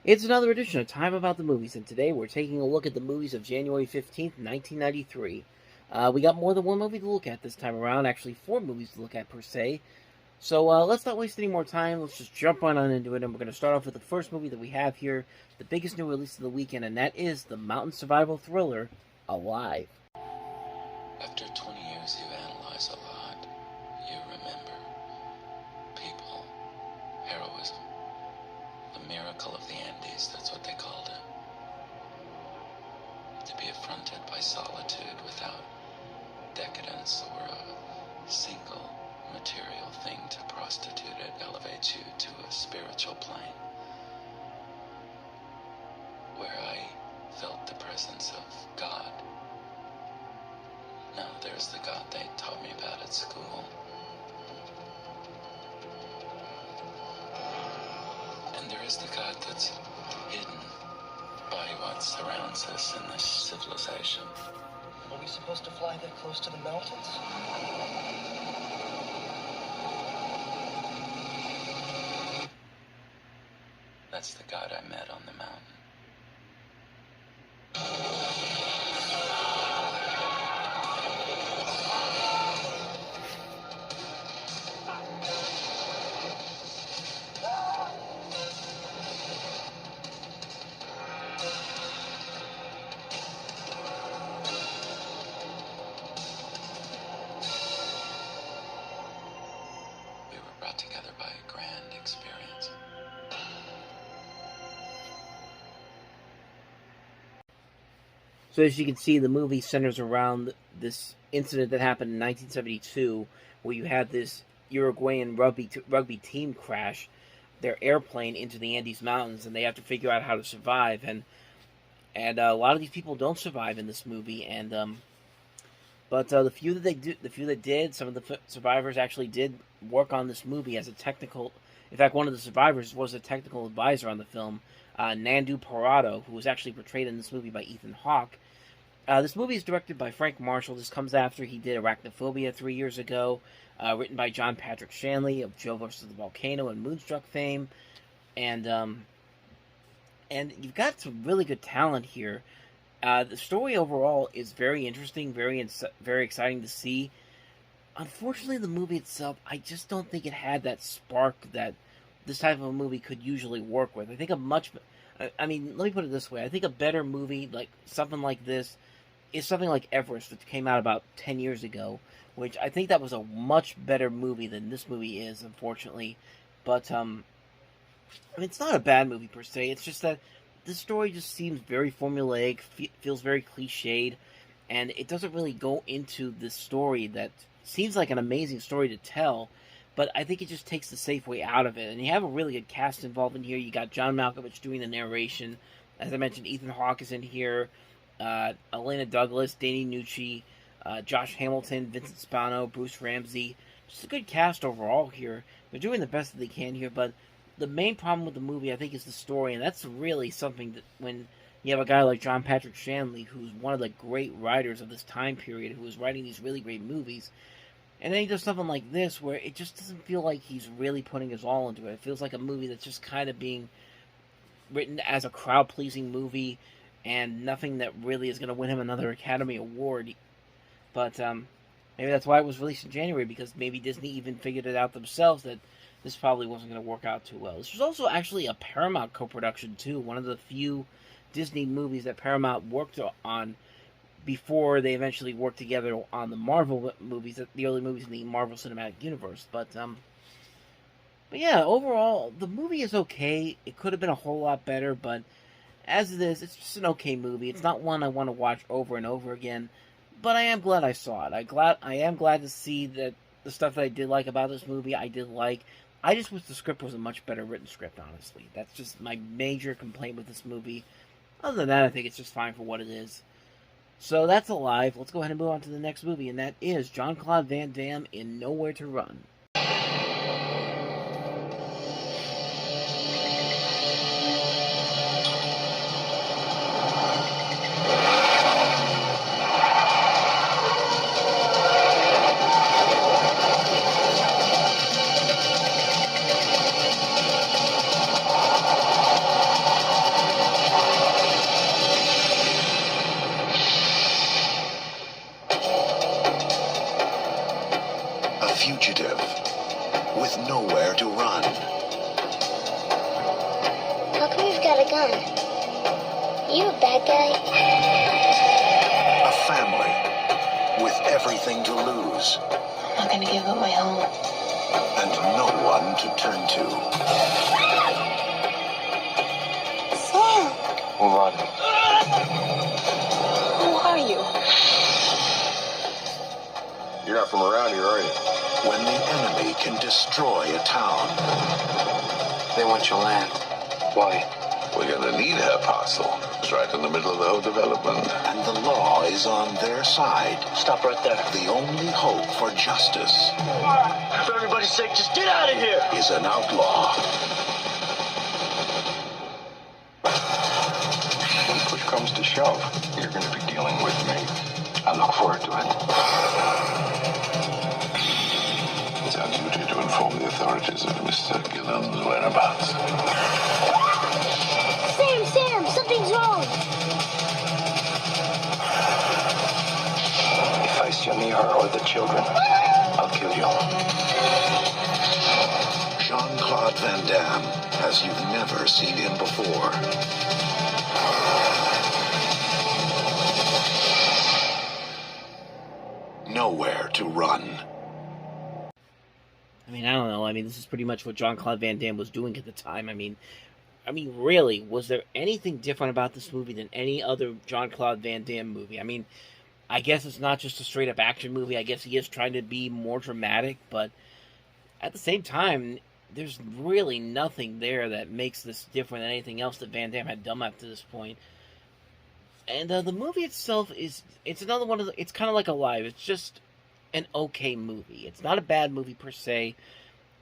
It's another edition of Time About the Movies, and today we're taking a look at the movies of January 15th, 1993. We got more than one movie to look at this time around, actually four movies to look at per se. So let's not waste any more time, let's just jump on into it, and we're going to start off with the first movie that we have here, the biggest new release of the weekend, and that is the mountain survival thriller, Alive. After 20 years, you analyze a lot. You remember people, heroism, the miracle of the Andes, that's what they called it. To be affronted by solitude without decadence or a single material thing to prostitute it elevates you to a spiritual plane where I felt the presence of God. Now there's the God they taught me about at school. And there is the God that's hidden by what surrounds us in this civilization. Are we supposed to fly that close to the mountains? That's the God I met on the mountain. We were brought together by a grand experience. So as you can see, the movie centers around this incident that happened in 1972, where you had this Uruguayan rugby team crash their airplane into the Andes Mountains, and they have to figure out how to survive. And a lot of these people don't survive in this movie, but the few that did, some of the survivors actually did work on this movie as a technical. In fact, one of the survivors was a technical advisor on the film, Nandu Parado, who was actually portrayed in this movie by Ethan Hawke. This movie is directed by Frank Marshall. This comes after he did Arachnophobia 3 years ago, written by John Patrick Shanley of Joe vs. the Volcano and Moonstruck fame, and you've got some really good talent here. The story overall is very interesting, very exciting to see. Unfortunately, the movie itself, I just don't think it had that spark that this type of a movie could usually work with. I think let me put it this way. I think a better movie, like something like this, is something like Everest, which came out about 10 years ago, which I think that was a much better movie than this movie is, unfortunately. But, it's not a bad movie per se. It's just that the story just seems very formulaic, feels very cliched, and it doesn't really go into this story that seems like an amazing story to tell, but I think it just takes the safe way out of it. And you have a really good cast involved in here. You got John Malkovich doing the narration. As I mentioned, Ethan Hawke is in here. Elena Douglas, Danny Nucci, Josh Hamilton, Vincent Spano, Bruce Ramsey. Just a good cast overall here. They're doing the best that they can here, but the main problem with the movie, I think, is the story, and that's really something that when you have a guy like John Patrick Shanley, who's one of the great writers of this time period, who is writing these really great movies, and then he does something like this, where it just doesn't feel like he's really putting his all into it. It feels like a movie that's just kind of being written as a crowd-pleasing movie, and nothing that really is going to win him another Academy Award. But maybe that's why it was released in January, because maybe Disney even figured it out themselves that this probably wasn't going to work out too well. This was also actually a Paramount co-production, too. One of the few Disney movies that Paramount worked on before they eventually worked together on the Marvel movies, the early movies in the Marvel Cinematic Universe. But yeah, overall, the movie is okay. It could have been a whole lot better, but as it is, it's just an okay movie. It's not one I want to watch over and over again, but I am glad I saw it. I am glad to see that the stuff that I did like about this movie, I did like. I just wish the script was a much better written script, honestly. That's just my major complaint with this movie. Other than that, I think it's just fine for what it is. So that's Alive. Let's go ahead and move on to the next movie, and that is Jean-Claude Van Damme in Nowhere to Run. fugitive with nowhere to run. How come you've got a gun? You a bad guy? A family with everything to lose. I'm not gonna give up my home. And no one to turn to. Sam! Move on. Who are you? You're not from around here, are you? When the enemy can destroy a town. They want your land. Why? We're gonna need her parcel. It's right in the middle of the whole development. And the law is on their side. Stop right there. The only hope for justice For everybody's sake, just get out of here! is an outlaw. When push comes to shove, you're gonna be dealing with me. I look forward to it. It's our duty to inform the authorities of Mr. Gillen's whereabouts. Sam! Something's wrong! If I see me or the children, I'll kill you. Jean-Claude Van Damme, as you've never seen him before. Nowhere to run. I mean, I don't know. I mean, this is pretty much what Jean-Claude Van Damme was doing at the time. I mean, really, was there anything different about this movie than any other Jean-Claude Van Damme movie? I mean, I guess it's not just a straight-up action movie. I guess he is trying to be more dramatic, but at the same time, there's really nothing there that makes this different than anything else that Van Damme had done up to this point. And the movie itself it's another one of the, it's kind of like Alive. It's just an okay movie. It's not a bad movie per se.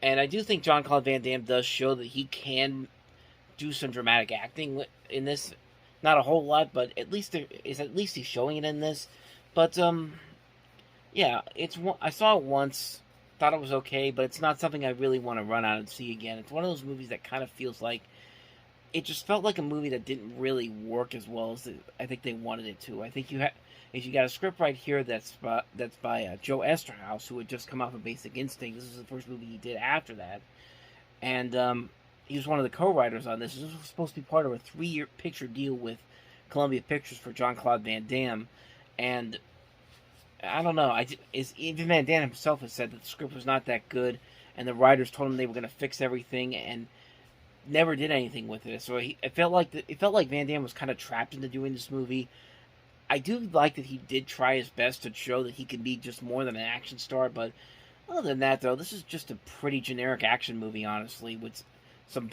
And I do think Jean-Claude Van Damme does show that he can do some dramatic acting in this. Not a whole lot, but at least he's showing it in this. But yeah, I saw it once, thought it was okay, but it's not something I really want to run out and see again. It's one of those movies that kind of feels like it just felt like a movie that didn't really work as well as I think they wanted it to. I think you got a script right here that's by Joe Esterhaus, who had just come off of Basic Instinct. This is the first movie he did after that, and he was one of the co-writers on this. This was supposed to be part of a 3-year picture deal with Columbia Pictures for Jean-Claude Van Damme, and I don't know. Even Van Damme himself has said that the script was not that good, and the writers told him they were going to fix everything, and never did anything with it. So it felt like Van Damme was kind of trapped into doing this movie. I do like that he did try his best to show that he could be just more than an action star, but other than that, though, this is just a pretty generic action movie, honestly, with some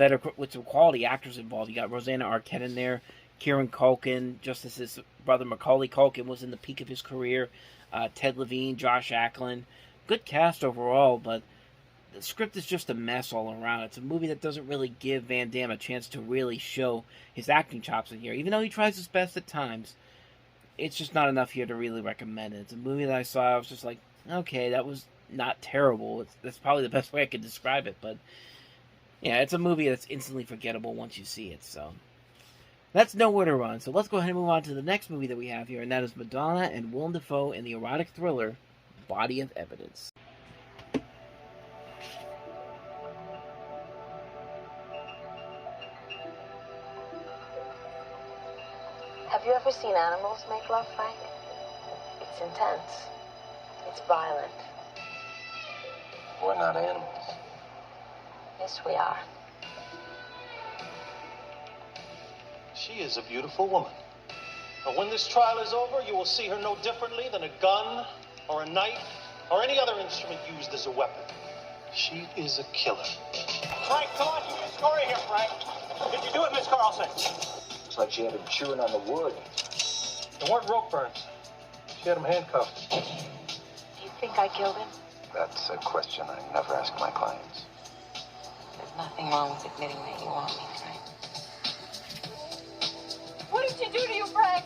quality actors involved. You got Rosanna Arquette in there, Kieran Culkin, just as his brother Macaulay Culkin was in the peak of his career, Ted Levine, Josh Acklin. Good cast overall, but the script is just a mess all around. It's a movie that doesn't really give Van Damme a chance to really show his acting chops in here. Even though he tries his best at times, it's just not enough here to really recommend it. It's a movie that I saw, I was just like, okay, that was not terrible. That's probably the best way I could describe it, but yeah, it's a movie that's instantly forgettable once you see it, so that's Nowhere to Run. So let's go ahead and move on to the next movie that we have here, and that is Madonna and Willem Dafoe in the erotic thriller Body of Evidence. Have you ever seen animals make love, Frank? It's intense. It's violent. We're not animals. Yes, we are. She is a beautiful woman. But when this trial is over, you will see her no differently than a gun or a knife or any other instrument used as a weapon. She is a killer. Frank, come on, you get a story here, Frank. Did you do it, Miss Carlson? Looks like she had him chewing on the wood. There weren't rope burns. She had him handcuffed. Do you think I killed him? That's a question I never ask my clients. There's nothing wrong with admitting that you want me, Frank. What did she do to you, Frank?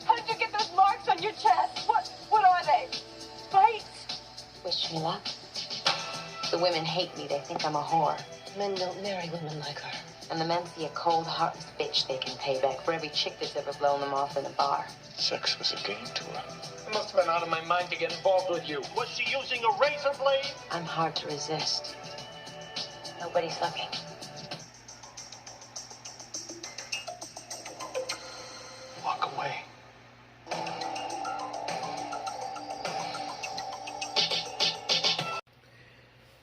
How did you get those marks on your chest? What are they? Bites? Wish me luck. The women hate me. They think I'm a whore. Men don't marry women like her. And the men see a cold, heartless bitch they can pay back for every chick that's ever blown them off in a bar. Sex was a game to her. I must have been out of my mind to get involved with you. Was she using a razor blade? I'm hard to resist. Nobody's looking. Walk away.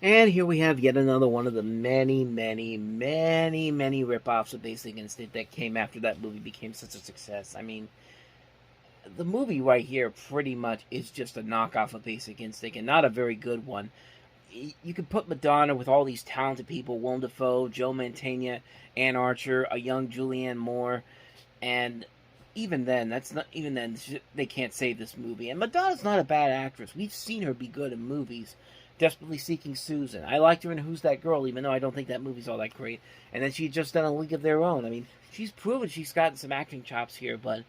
And here we have yet another one of the many rip-offs of Basic Instinct that came after that movie became such a success. I mean, the movie right here pretty much is just a knockoff of Basic Instinct, and not a very good one. You could put Madonna with all these talented people, Willem Dafoe, Joe Mantegna, Ann Archer, a young Julianne Moore, and even then, they can't save this movie. And Madonna's not a bad actress. We've seen her be good in movies. Desperately Seeking Susan. I liked her in Who's That Girl, even though I don't think that movie's all that great. And then she'd just done A League of Their Own. I mean, she's proven she's gotten some acting chops here, but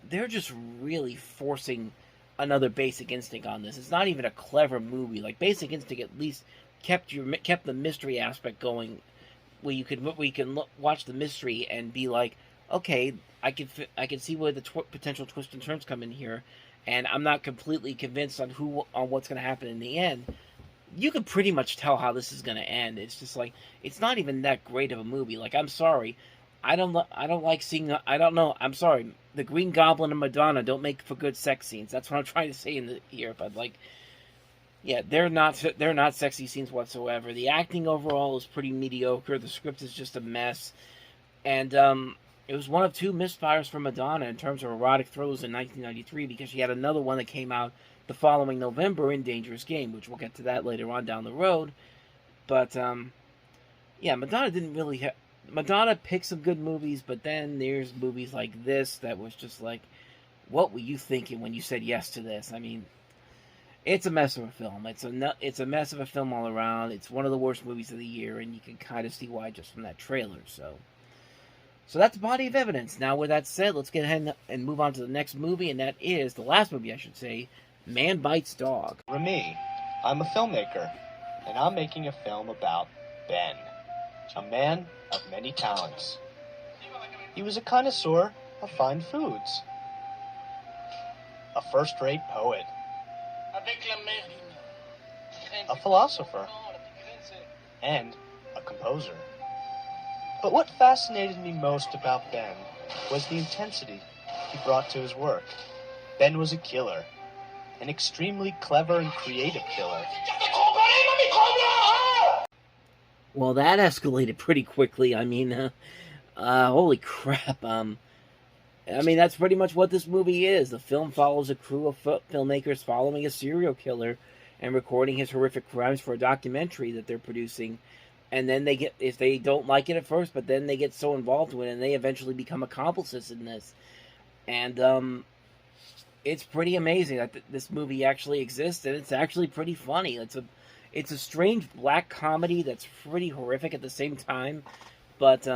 they're just really forcing another Basic Instinct on this. It's not even a clever movie. Like, Basic Instinct at least kept the mystery aspect going, where you can watch the mystery and be like, okay, I can see where the potential twists and turns come in here, and I'm not completely convinced on what's going to happen in the end. You can pretty much tell how this is going to end. It's just like, it's not even that great of a movie. Like, I'm sorry, I don't like seeing. I'm sorry, the Green Goblin and Madonna don't make for good sex scenes. That's what I'm trying to say here. But like, yeah, they're not sexy scenes whatsoever. The acting overall is pretty mediocre. The script is just a mess, and it was one of two misfires for Madonna in terms of erotic thrills in 1993, because she had another one that came out the following November in Dangerous Game, which we'll get to that later on down the road. But yeah, Madonna picked some good movies, but then there's movies like this that was just like, what were you thinking when you said yes to this? I mean, it's a mess of a film. It's a mess of a film all around. It's one of the worst movies of the year, and you can kind of see why just from that trailer. So that's Body of Evidence. Now, with that said, let's get ahead and move on to the next movie, and that is the last movie, I should say, Man Bites Dog. Remy, I'm a filmmaker, and I'm making a film about Ben, a man of many talents. He was a connoisseur of fine foods, a first-rate poet, a philosopher, and a composer. But what fascinated me most about Ben was the intensity he brought to his work. Ben was a killer, an extremely clever and creative killer. Well, that escalated pretty quickly. I mean, holy crap. I mean, that's pretty much what this movie is. The film follows a crew of filmmakers following a serial killer and recording his horrific crimes for a documentary that they're producing. And then if they don't like it at first, but then they get so involved with it, and they eventually become accomplices in this. And it's pretty amazing that this movie actually exists, and it's actually pretty funny. It's a strange black comedy that's pretty horrific at the same time, but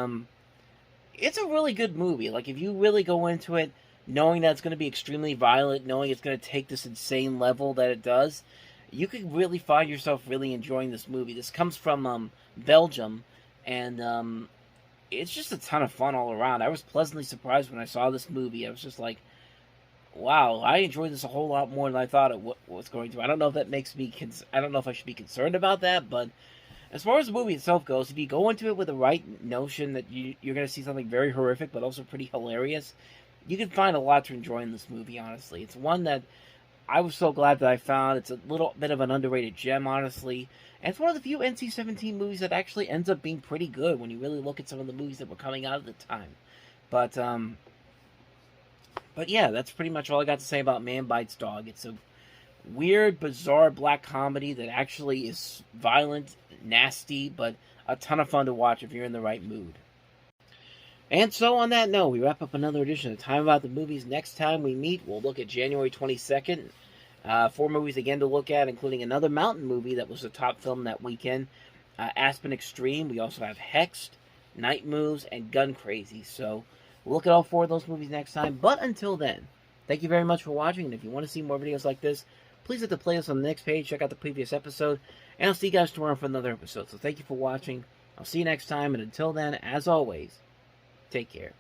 it's a really good movie. Like, if you really go into it knowing that it's going to be extremely violent, knowing it's going to take this insane level that it does, you could really find yourself really enjoying this movie. This comes from Belgium, and it's just a ton of fun all around. I was pleasantly surprised when I saw this movie. I was just like, wow, I enjoyed this a whole lot more than I thought it was going to. I don't know if that makes me I don't know if I should be concerned about that, but as far as the movie itself goes, if you go into it with the right notion that you're going to see something very horrific but also pretty hilarious, you can find a lot to enjoy in this movie, honestly. It's one that I was so glad that I found. It's a little bit of an underrated gem, honestly. And it's one of the few NC-17 movies that actually ends up being pretty good when you really look at some of the movies that were coming out at the time. But yeah, that's pretty much all I got to say about Man Bites Dog. It's a weird, bizarre black comedy that actually is violent, nasty, but a ton of fun to watch if you're in the right mood. And so on that note, we wrap up another edition of Time About the Movies. Next time we meet, we'll look at January 22nd. 4 movies again to look at, including another mountain movie that was the top film that weekend, Aspen Extreme. We also have Hexed, Night Moves, and Gun Crazy. So we'll look at all 4 of those movies next time. But until then, thank you very much for watching. And if you want to see more videos like this, please hit the playlist on the next page. Check out the previous episode. And I'll see you guys tomorrow for another episode. So thank you for watching. I'll see you next time. And until then, as always, take care.